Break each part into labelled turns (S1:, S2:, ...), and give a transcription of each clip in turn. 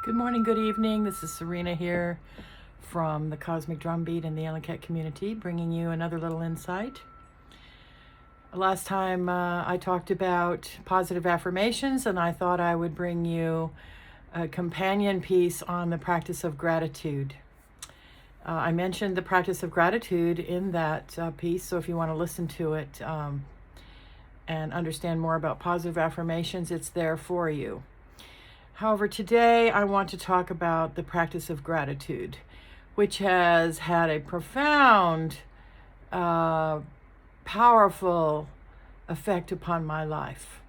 S1: Good morning, good evening. This is Sarina here from the Cosmic Drumbeat and the Cat community, bringing you another little insight. Last time I talked about positive affirmations, and I thought I would bring you a companion piece on the practice of gratitude. I mentioned the practice of gratitude in that piece, so if you want to listen to it and understand more about positive affirmations, it's there for you. However, today I want to talk about the practice of gratitude, which has had a profound, powerful effect upon my life.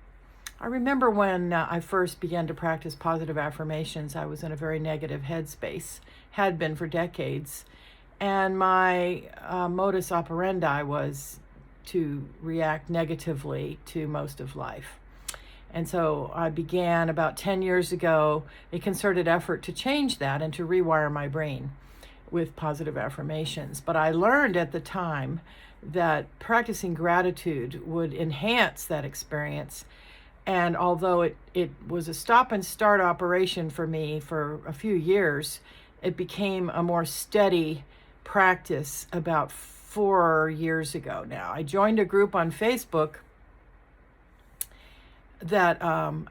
S1: I remember when I first began to practice positive affirmations, I was in a very negative headspace, had been for decades, and my modus operandi was to react negatively to most of life. And so I began about 10 years ago a concerted effort to change that and to rewire my brain with positive affirmations. But I learned at the time that practicing gratitude would enhance that experience. And although it was a stop and start operation for me for a few years, it became a more steady practice about 4 years ago now. I joined a group on Facebook that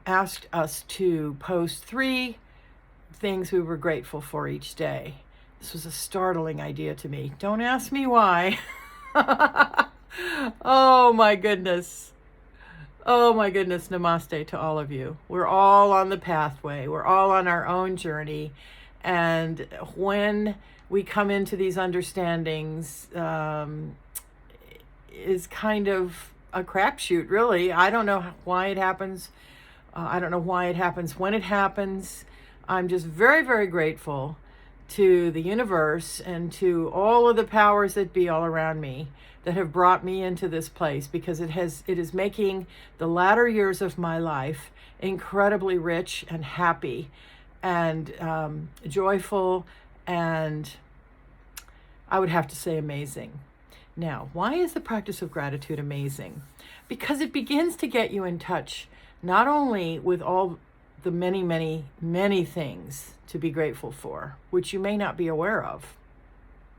S1: asked us to post 3 things we were grateful for each day. This was a startling idea to me. Don't ask me why. Oh my goodness. Oh my goodness, namaste to all of you. We're all on the pathway. We're all on our own journey. And when we come into these understandings, is kind of a crapshoot, really. I don't know why it happens. I don't know why it happens when it happens. I'm just very, very grateful to the universe and to all of the powers that be all around me that have brought me into this place, because it is making the latter years of my life incredibly rich and happy and joyful, and I would have to say amazing. Now, why is the practice of gratitude amazing? Because it begins to get you in touch not only with all the many, many, many things to be grateful for, which you may not be aware of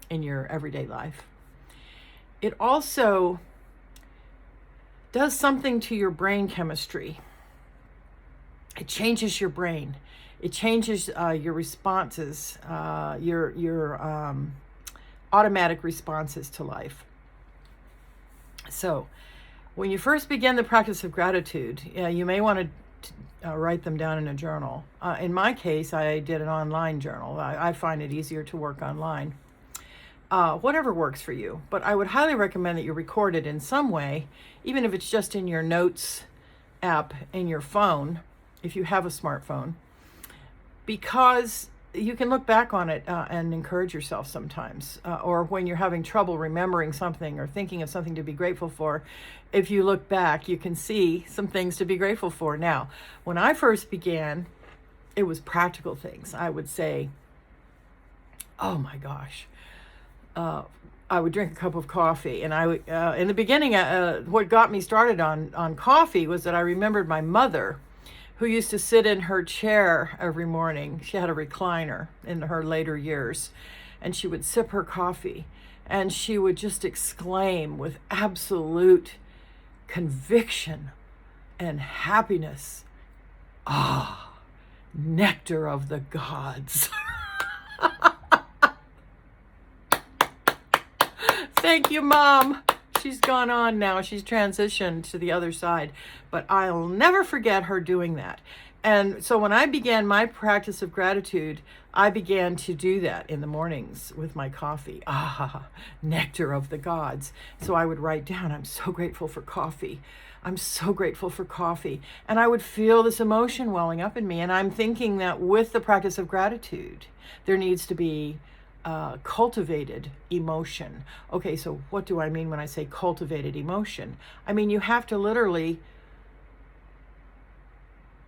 S1: in your everyday life. It also does something to your brain chemistry. It changes your brain. It changes your responses, your automatic responses to life. So when you first begin the practice of gratitude, you may want to write them down in a journal. In my case, I did an online journal. I find it easier to work online. Whatever works for you. But I would highly recommend that you record it in some way, even if it's just in your notes app in your phone, if you have a smartphone, because you can look back on it and encourage yourself sometimes. Or when you're having trouble remembering something or thinking of something to be grateful for, if you look back, you can see some things to be grateful for. Now, when I first began, it was practical things. I would say, oh my gosh, I would drink a cup of coffee. And I would, in the beginning, what got me started on coffee was that I remembered my mother, who used to sit in her chair every morning. She had a recliner in her later years, and she would sip her coffee, and she would just exclaim with absolute conviction and happiness, "Ah, nectar of the gods." Thank you, Mom. She's gone on now. She's transitioned to the other side. But I'll never forget her doing that. And so when I began my practice of gratitude, I began to do that in the mornings with my coffee. Ah, nectar of the gods. So I would write down, I'm so grateful for coffee. I'm so grateful for coffee. And I would feel this emotion welling up in me. And I'm thinking that with the practice of gratitude, there needs to be cultivated emotion. Okay, so what do I mean when I say cultivated emotion? I mean, you have to literally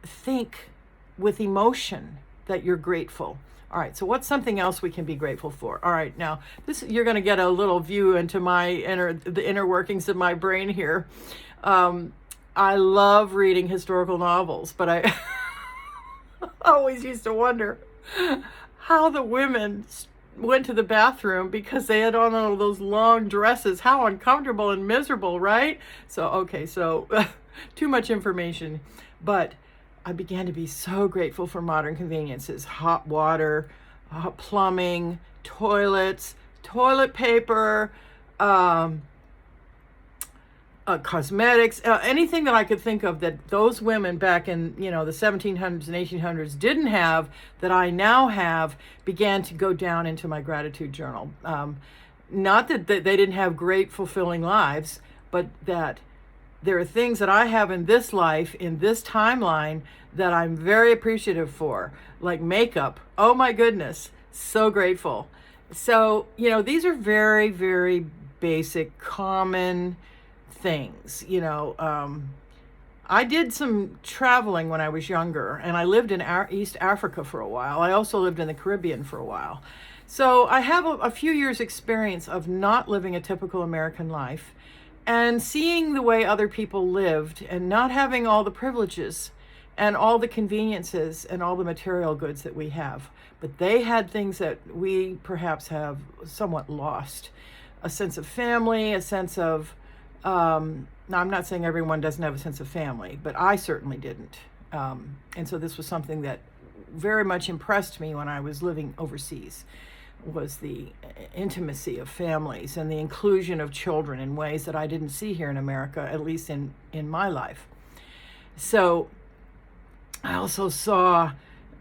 S1: think with emotion that you're grateful. All right, so what's something else we can be grateful for? All right, now you're going to get a little view into the inner workings of my brain here. I love reading historical novels, but I always used to wonder how the women went to the bathroom because they had on all those long dresses. How uncomfortable and miserable, right? So, okay, so too much information. But I began to be so grateful for modern conveniences: hot water, plumbing, toilets, toilet paper, cosmetics, anything that I could think of that those women back in, the 1700s and 1800s didn't have, that I now have, began to go down into my gratitude journal. Not that they didn't have great, fulfilling lives, but that there are things that I have in this life, in this timeline, that I'm very appreciative for, like makeup. Oh my goodness, so grateful. So, these are very, very basic, common things. I did some traveling when I was younger, and I lived in East Africa for a while. I also lived in the Caribbean for a while. So I have a few years experience of not living a typical American life and seeing the way other people lived and not having all the privileges and all the conveniences and all the material goods that we have. But they had things that we perhaps have somewhat lost: a sense of family, a sense of now, I'm not saying everyone doesn't have a sense of family, but I certainly didn't. And so this was something that very much impressed me when I was living overseas, was the intimacy of families and the inclusion of children in ways that I didn't see here in America, at least in my life. So I also saw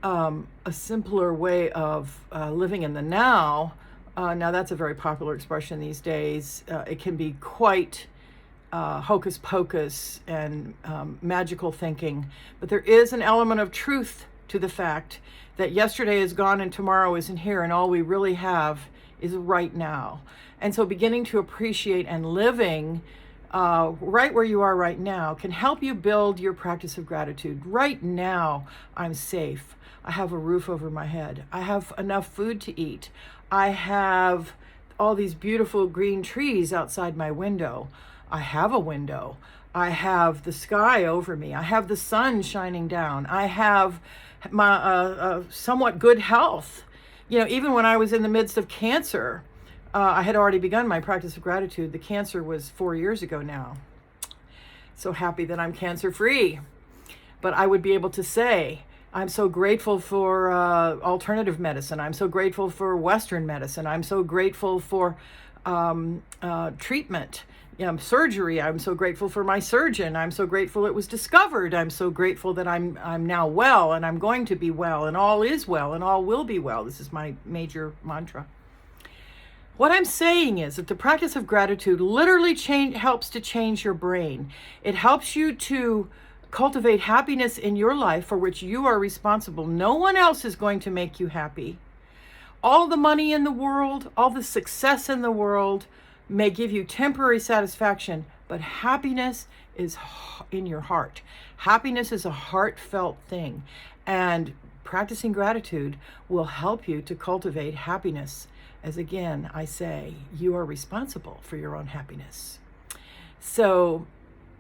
S1: a simpler way of living in the now. Now, that's a very popular expression these days. It can be quite hocus pocus and magical thinking, but there is an element of truth to the fact that yesterday is gone and tomorrow isn't here, and all we really have is right now. And so beginning to appreciate and living right where you are right now can help you build your practice of gratitude. Right now, I'm safe. I have a roof over my head. I have enough food to eat. I have all these beautiful green trees outside my window. I have a window. I have the sky over me. I have the sun shining down. I have my somewhat good health. Even when I was in the midst of cancer, I had already begun my practice of gratitude. The cancer was 4 years ago now. So happy that I'm cancer free. But I would be able to say, I'm so grateful for alternative medicine. I'm so grateful for Western medicine. I'm so grateful for treatment. Surgery. I'm so grateful for my surgeon. I'm so grateful it was discovered. I'm so grateful that I'm now well, and I'm going to be well, and all is well, and all will be well. This is my major mantra. What I'm saying is that the practice of gratitude literally helps to change your brain. It helps you to cultivate happiness in your life for which you are responsible. No one else is going to make you happy. All the money in the world, all the success in the world may give you temporary satisfaction, but happiness is in your heart. Happiness is a heartfelt thing, and practicing gratitude will help you to cultivate happiness. As again, I say, you are responsible for your own happiness. So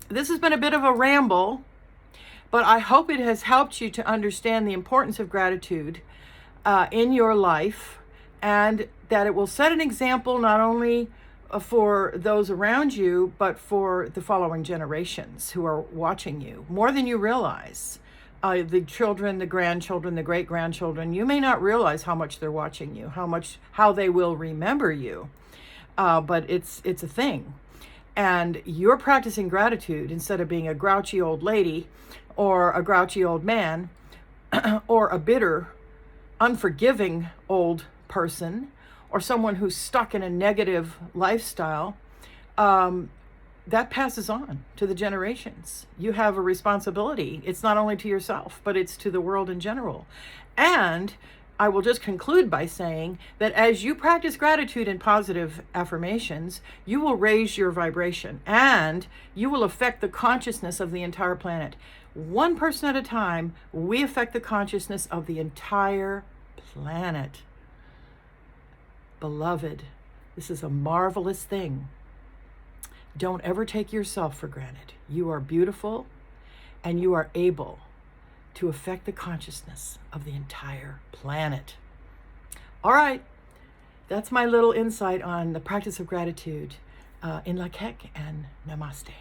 S1: this has been a bit of a ramble, but I hope it has helped you to understand the importance of gratitude in your life, and that it will set an example not only for those around you, but for the following generations who are watching you more than you realize. The children, the grandchildren, the great-grandchildren, you may not realize how much they're watching you, how they will remember you, but it's a thing. And you're practicing gratitude instead of being a grouchy old lady or a grouchy old man or a bitter, unforgiving old person, or someone who's stuck in a negative lifestyle. That passes on to the generations. You have a responsibility. It's not only to yourself, but it's to the world in general. And I will just conclude by saying that as you practice gratitude and positive affirmations, you will raise your vibration and you will affect the consciousness of the entire planet. One person at a time, we affect the consciousness of the entire planet. Beloved, this is a marvelous thing. Don't ever take yourself for granted. You are beautiful and you are able to affect the consciousness of the entire planet. All right, that's my little insight on the practice of gratitude. In Lak'ech and Namaste.